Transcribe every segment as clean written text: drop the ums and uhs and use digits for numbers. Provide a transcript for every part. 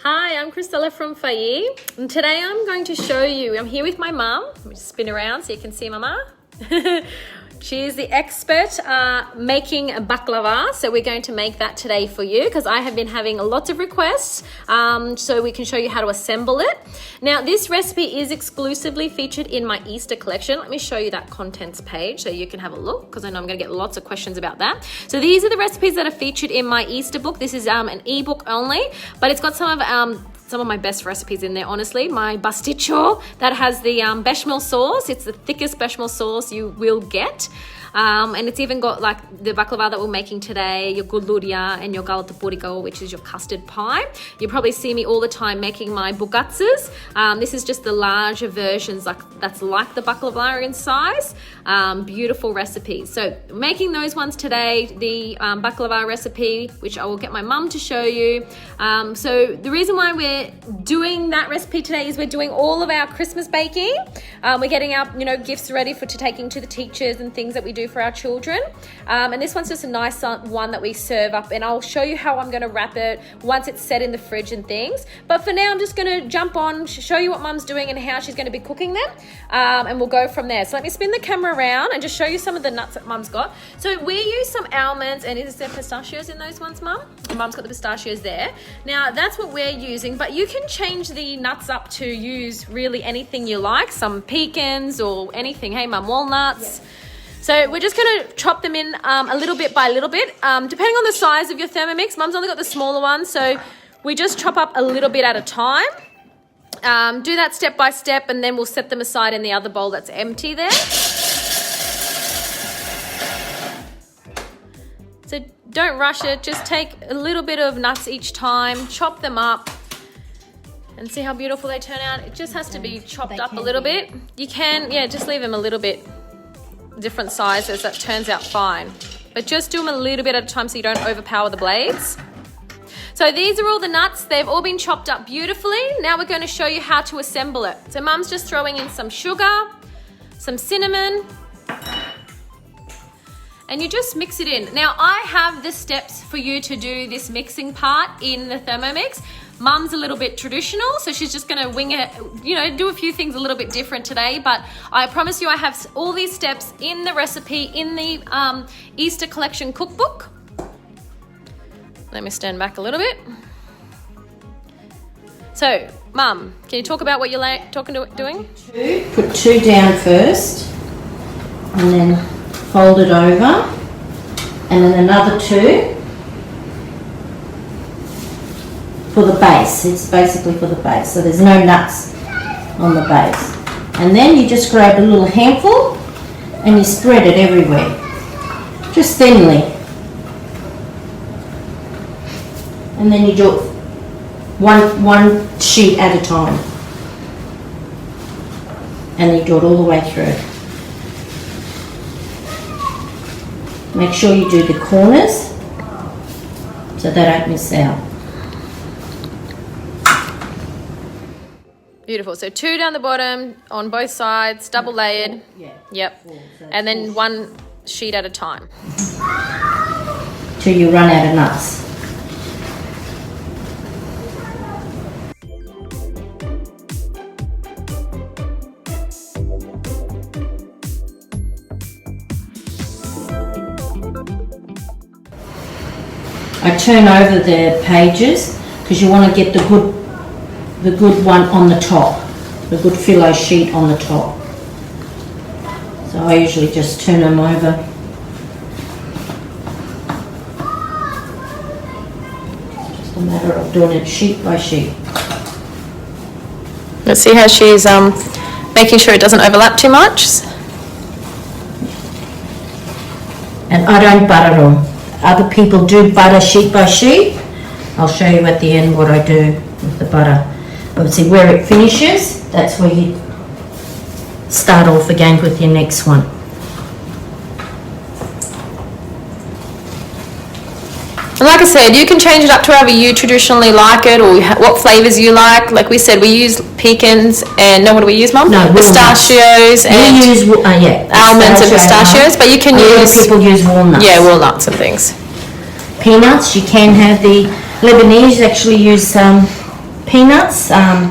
Hi, I'm Christella from Faye, and today I'm going to show you, I'm here with my mum. Let me just spin around so you can see Mama. She's the expert making baklava, so we're going to make that today for you because I have been having lots of requests, so we can show you how to assemble it. Now, this recipe is exclusively featured in my Easter collection. Let me show you that contents page so you can have a look, because I know I'm going to get lots of questions about that. So these are the recipes that are featured in my Easter book. This is an ebook only, but it's got some of my best recipes in there, honestly. My pasticcio that has the bechamel sauce. It's the thickest bechamel sauce you will get. And it's even got like the baklava that we're making today, your guluria and your galatapurico, which is your custard pie. You probably see me all the time making my bugatsas. This is just the larger versions, that's like the baklava in size. Beautiful recipes. So making those ones today, the baklava recipe, which I will get my mum to show you. So the reason why we're doing that recipe today is we're doing all of our Christmas baking. We're getting our gifts ready to taking to the teachers and things that we do for our children. And this one's just a nice one that we serve up, and I'll show you how I'm going to wrap it once it's set in the fridge and things. But for now, I'm just going to jump on, show you what Mum's doing and how she's going to be cooking them, and we'll go from there. So let me spin the camera around and just show you some of the nuts that Mum's got. So we use some almonds, and is there pistachios in those ones, Mum? Mum's got the pistachios there. Now that's what we're using, but you can change the nuts up to use really anything you like, some pecans or anything. Hey Mum, walnuts. Yeah. So we're just going to chop them in a little bit by little bit, depending on the size of your Thermomix. Mum's only got the smaller one, so we just chop up a little bit at a time. Do that step by step, and then we'll set them aside in the other bowl that's empty there. So don't rush it, just take a little bit of nuts each time, chop them up, and see how beautiful they turn out. It just has to be chopped up a little bit. You can, just leave them a little bit different sizes, that turns out fine. But just do them a little bit at a time so you don't overpower the blades. So these are all the nuts. They've all been chopped up beautifully. Now we're going to show you how to assemble it. So Mum's just throwing in some sugar, some cinnamon, and you just mix it in. Now I have the steps for you to do this mixing part in the Thermomix. Mum's a little bit traditional, so she's just going to wing it, do a few things a little bit different today, but I promise you I have all these steps in the recipe in the Easter collection cookbook. Let me stand back a little bit. So, Mum, can you talk about what you're doing? Put two down first, and then fold it over, and then another two. For the base, it's basically for the base, so there's no nuts on the base. And then you just grab a little handful and you spread it everywhere, just thinly. And then you do it one sheet at a time. And you do it all the way through. Make sure you do the corners so they don't miss out. Beautiful. So two down the bottom on both sides, double layered. Yeah. Yep. And then one sheet at a time. Till you run out of nuts. I turn over the pages because you want to get the good one on the top, the good phyllo sheet on the top. So I usually just turn them over. It's just a matter of doing it sheet by sheet. Let's see how she's making sure it doesn't overlap too much. And I don't butter them. Other people do butter sheet by sheet. I'll show you at the end what I do with the butter. But see where it finishes, that's where you start off again with your next one. And like I said, you can change it up to however you traditionally like it, or what flavors you like. Like we said, we use pecans and what do we use, Mum? No, pistachios and we use almonds and pistachios. But you can use people use walnuts. Yeah, walnuts and things. Peanuts. You can have the Lebanese actually use peanuts.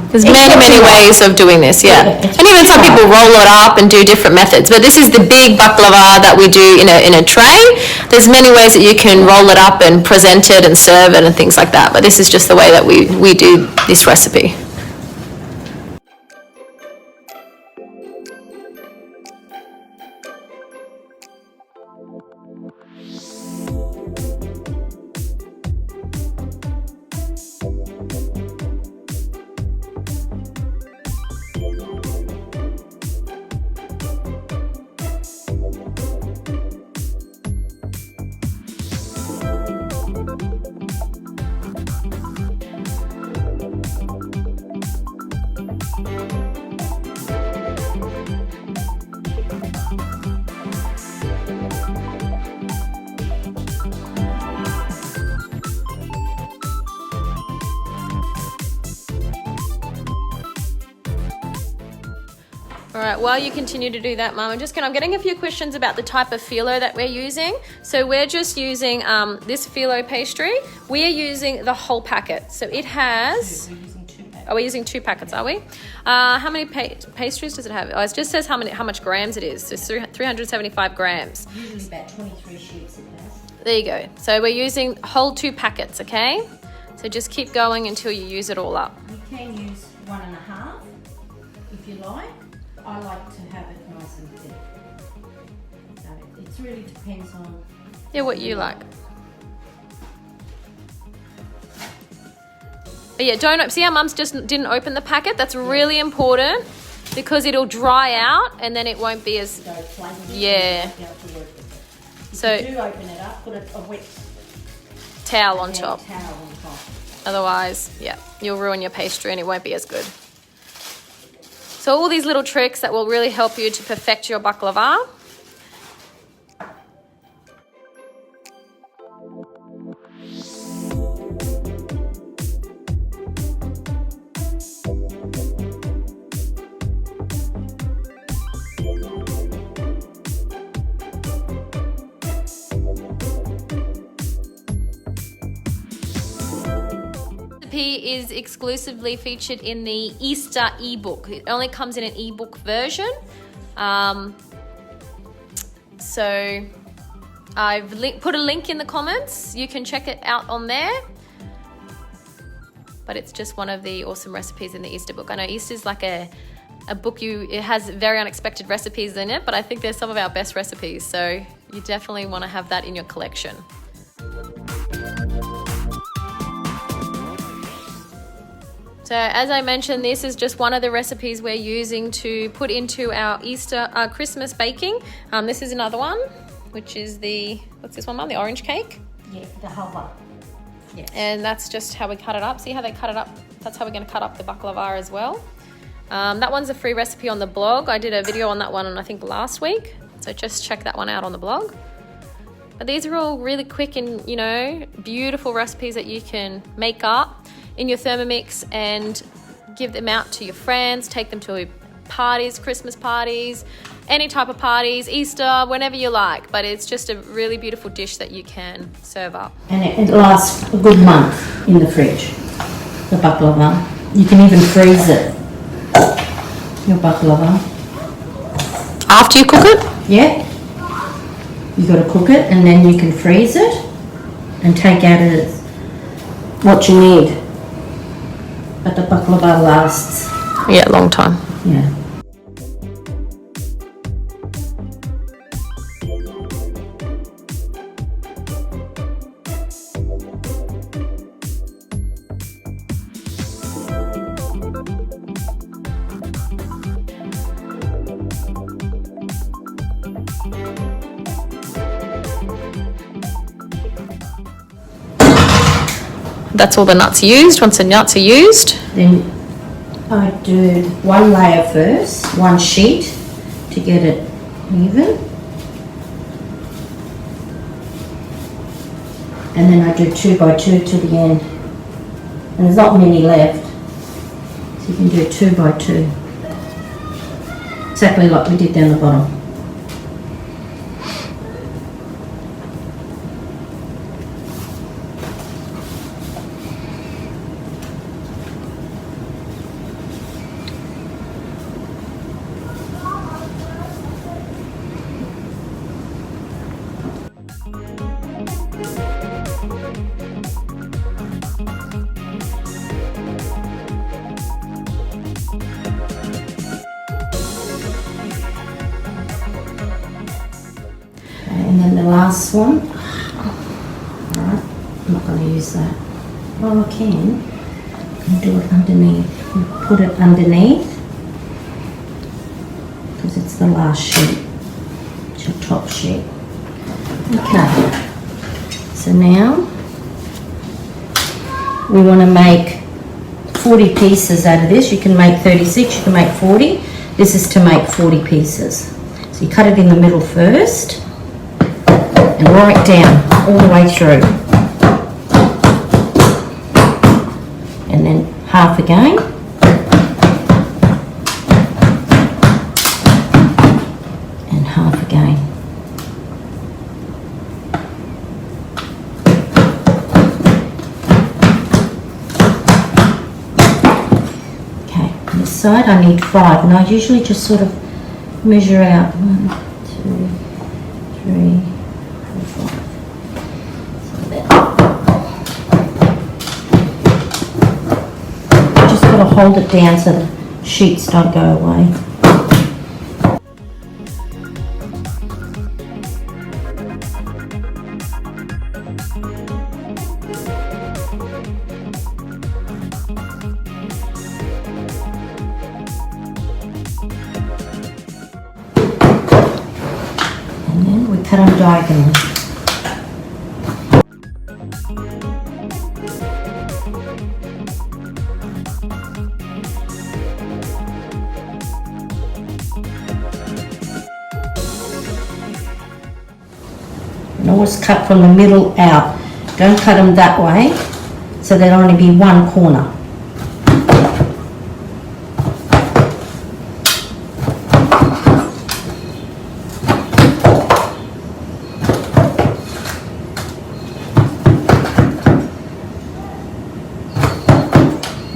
There's many ways of doing this, yeah. And even some people roll it up and do different methods. But this is the big baklava that we do in a tray. There's many ways that you can roll it up and present it and serve it and things like that. But this is just the way that we do this recipe. All right, while you continue to do that, Mum, I'm getting a few questions about the type of phyllo that we're using. So we're just using this phyllo pastry. We are using the whole packet. So it has... We're using 2 packets, are we? How many pastries does it have? Oh, it just says how much grams it is. So it's 375 grams. Usually about 23 sheets it has. There you go. So we're using whole 2 packets, okay? So just keep going until you use it all up. You can use 1.5 if you like. I like to have it nice and thick. So it really depends on... Yeah, what you like. But yeah, don't... See how Mum's just didn't open the packet? That's really important because it'll dry out and then it won't be as... Yeah. So if you do open it up, put a wet towel on top. Towel on top. Otherwise, yeah, you'll ruin your pastry and it won't be as good. So all these little tricks that will really help you to perfect your baklava. Is exclusively featured in the Easter ebook. It only comes in an ebook version. So I've put a link in the comments. You can check it out on there. But it's just one of the awesome recipes in the Easter book. I know Easter's like a book it has very unexpected recipes in it, but I think they're some of our best recipes. So you definitely want to have that in your collection. So as I mentioned, this is just one of the recipes we're using to put into our Christmas baking. This is another one, which is what's this one, Mum? The orange cake? Yeah, the halva. Yes. And that's just how we cut it up. See how they cut it up? That's how we're going to cut up the baklava as well. That one's a free recipe on the blog. I did a video on that one, I think, last week. So just check that one out on the blog. But these are all really quick and, beautiful recipes that you can make up in your Thermomix and give them out to your friends, take them to parties, Christmas parties, any type of parties, Easter, whenever you like. But it's just a really beautiful dish that you can serve up. And it lasts a good month in the fridge, the baklava. You can even freeze it, your baklava. After you cook it? Yeah. You got to cook it and then you can freeze it and take out what you need. But the baklava lasts. Yeah, a long time. Yeah. That's all the nuts used. Once the nuts are used, then I do one layer first, one sheet to get it even. and then I do 2 by 2 to the end. And there's not many left. So you can do 2 by 2. Exactly like we did down the bottom. And then the last one, alright, I'm not going to use that. Well, I can do it underneath. Put it underneath because it's the last sheet. It's your top sheet. Okay, so now we want to make 40 pieces out of this. You can make 36, you can make 40. This is to make 40 pieces. So you cut it in the middle first and right down all the way through, and then half again, and half again. Okay, on this side I need 5, and I usually just sort of measure out 1, 2, 3, 4, 5. Just got to hold it down so the sheets don't go away. And then we cut them diagonally. And always cut from the middle out. Don't cut them that way, so there'll only be one corner.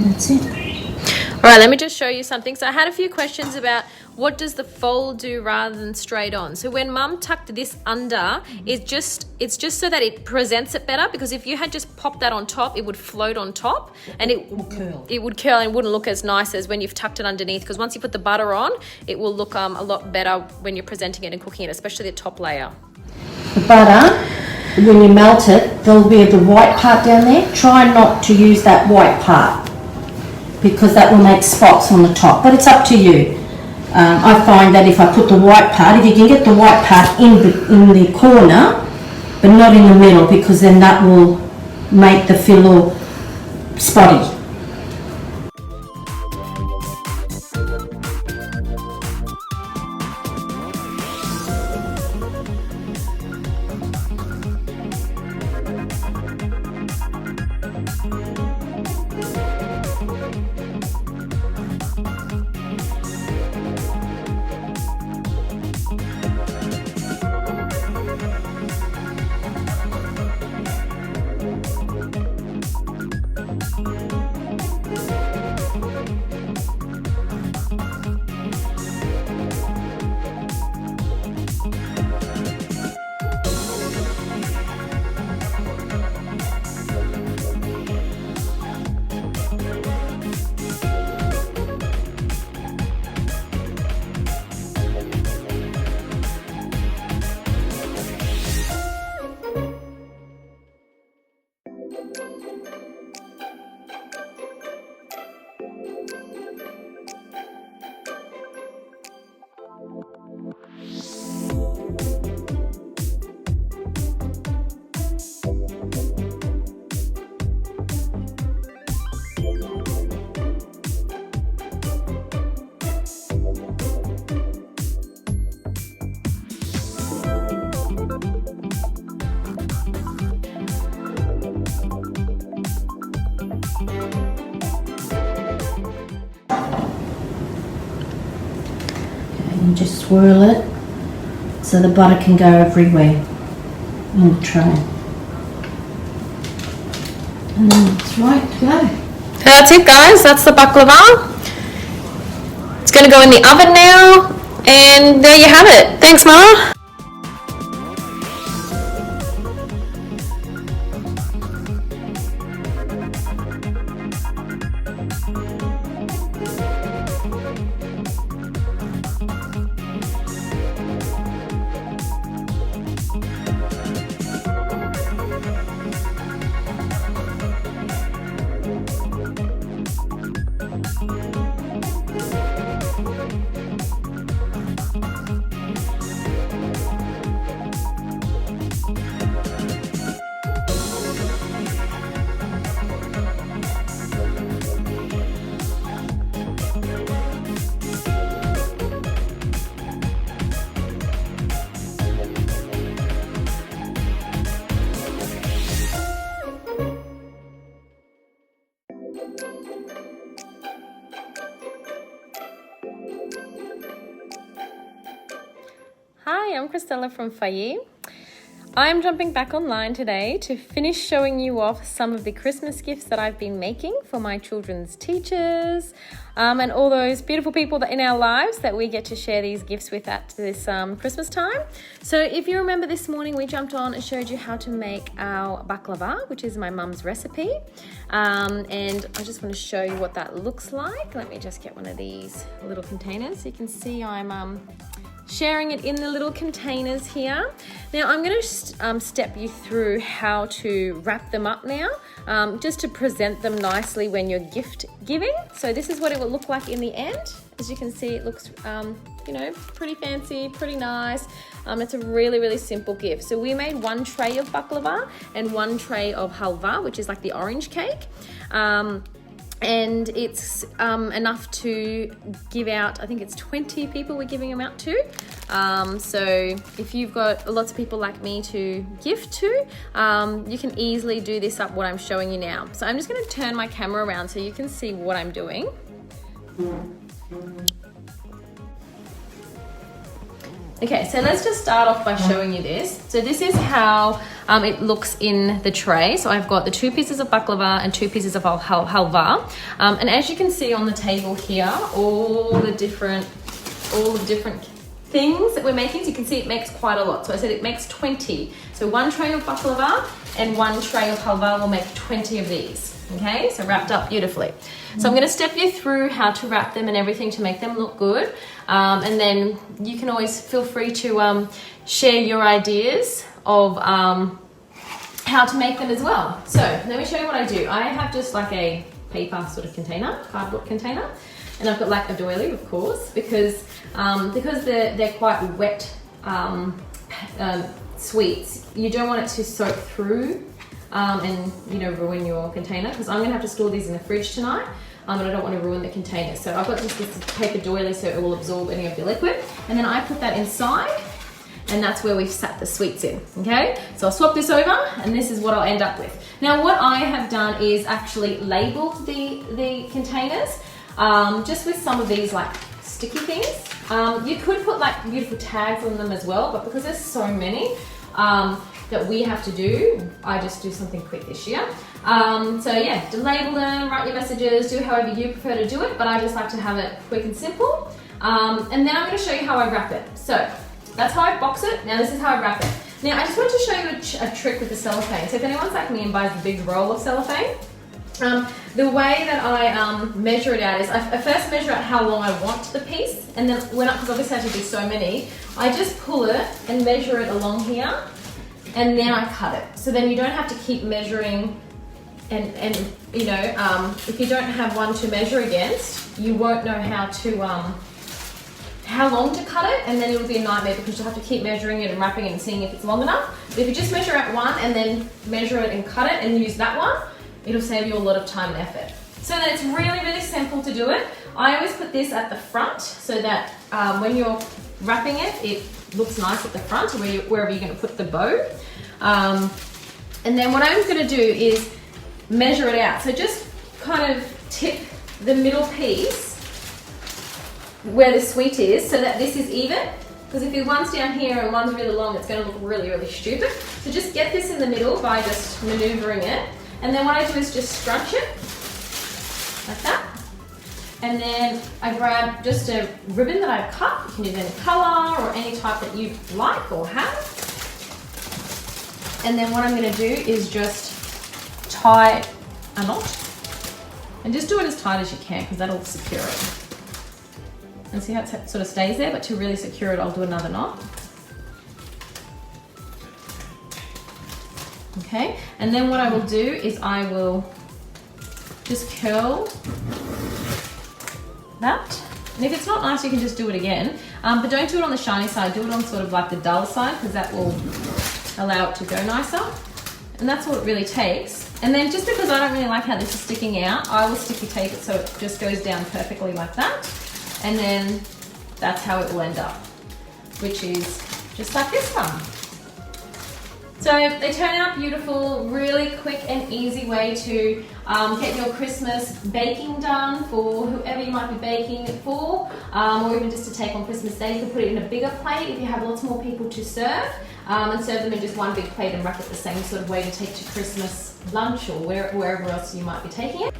That's it. All right, let me just show you something. So I had a few questions about what does the fold do rather than straight on. So when Mum tucked this under, it's just so that it presents it better, because if you had just popped that on top, it would float on top and it would curl. It would curl and wouldn't look as nice as when you've tucked it underneath, because once you put the butter on, it will look a lot better when you're presenting it and cooking it, especially the top layer. The butter, when you melt it, there'll be the white part down there. Try not to use that white part, because that will make spots on the top, but it's up to you. I find that if I put the white part, if you can get the white part in the corner, but not in the middle, because then that will make the fillet spotty. and just swirl it so the butter can go everywhere in the tray. And then it's right to go. So that's it, guys. That's the baklava. It's going to go in the oven now, and there you have it. Thanks, Ma. Hi, I'm Christella from Faye. I'm jumping back online today to finish showing you off some of the Christmas gifts that I've been making for my children's teachers and all those beautiful people that in our lives that we get to share these gifts with at this Christmas time. So if you remember this morning, we jumped on and showed you how to make our baklava, which is my mum's recipe. And I just want to show you what that looks like. Let me just get one of these little containers so you can see I'm sharing it in the little containers here. Now I'm going to step you through how to wrap them up now, just to present them nicely when you're gift giving. So this is what it will look like in the end. As you can see, it looks you know, pretty fancy, pretty nice. It's a really, really simple gift. So we made one tray of baklava and one tray of halva, which is like the orange cake. And it's enough to give out, I think it's 20 people we're giving them out to. So if you've got lots of people like me to gift to, you can easily do this up what I'm showing you now. So I'm just going to turn my camera around so you can see what I'm doing. Okay, so let's just start off by showing you this. So this is how it looks in the tray. So I've got the 2 pieces of baklava and 2 pieces of halva. And as you can see on the table here, all the different things that we're making. So you can see it makes quite a lot. So I said it makes 20. So 1 tray of baklava and 1 tray of halva will make 20 of these. Okay, so wrapped up beautifully. So I'm going to step you through how to wrap them and everything to make them look good. And then you can always feel free to share your ideas of how to make them as well. So let me show you what I do. I have just like a paper sort of container, cardboard container. And I've got like a doily, of course, because they're quite wet sweets. You don't want it to soak through and ruin your container, because I'm gonna have to store these in the fridge tonight, and I don't want to ruin the container. So I've got this paper doily so it will absorb any of the liquid, and then I put that inside, and that's where we've sat the sweets in. Okay, so I'll swap this over, and this is what I'll end up with. Now what I have done is actually labeled the containers just with some of these like sticky things. You could put like beautiful tags on them as well, but because there's so many that we have to do, I just do something quick this year. So yeah, to label them, write your messages, do however you prefer to do it, but I just like to have it quick and simple. And then I'm going to show you how I wrap it. So that's how I box it. Now this is how I wrap it. Now I just want to show you a trick with the cellophane. So if anyone's like me and buys the big roll of cellophane, the way that I measure it out is I first measure out how long I want the piece, and then because obviously I have to do so many, I just pull it and measure it along here, and then I cut it. So then you don't have to keep measuring, and if you don't have one to measure against, you won't know how long to cut it, and then it'll be a nightmare because you'll have to keep measuring it and wrapping it and seeing if it's long enough. But if you just measure out one and then measure it and cut it and use that one, it'll save you a lot of time and effort. So then it's really, really simple to do it. I always put this at the front so that when you're wrapping it, it looks nice at the front, wherever you're going to put the bow. And then what I'm going to do is measure it out. So just kind of tip the middle piece where the sweet is so that this is even. Because if one's down here and one's really long, it's going to look really, really stupid. So just get this in the middle by just maneuvering it. And then what I do is just scrunch it, like that. And then I grab just a ribbon that I've cut. You can use any color or any type that you like or have. And then what I'm going to do is just tie a knot. And just do it as tight as you can because that'll secure it. And see how it sort of stays there, but to really secure it, I'll do another knot. Okay, and then what I will do is I will just curl that. And if it's not nice, you can just do it again. But don't do it on the shiny side, do it on sort of like the dull side because that will allow it to go nicer. And that's all it really takes. And then just because I don't really like how this is sticking out, I will sticky tape it so it just goes down perfectly like that. And then that's how it will end up, which is just like this one. So they turn out beautiful, really quick and easy way to get your Christmas baking done for whoever you might be baking it for, or even just to take on Christmas Day. You can put it in a bigger plate if you have lots more people to serve, and serve them in just one big plate and wrap it the same sort of way to take to Christmas lunch or wherever else you might be taking it.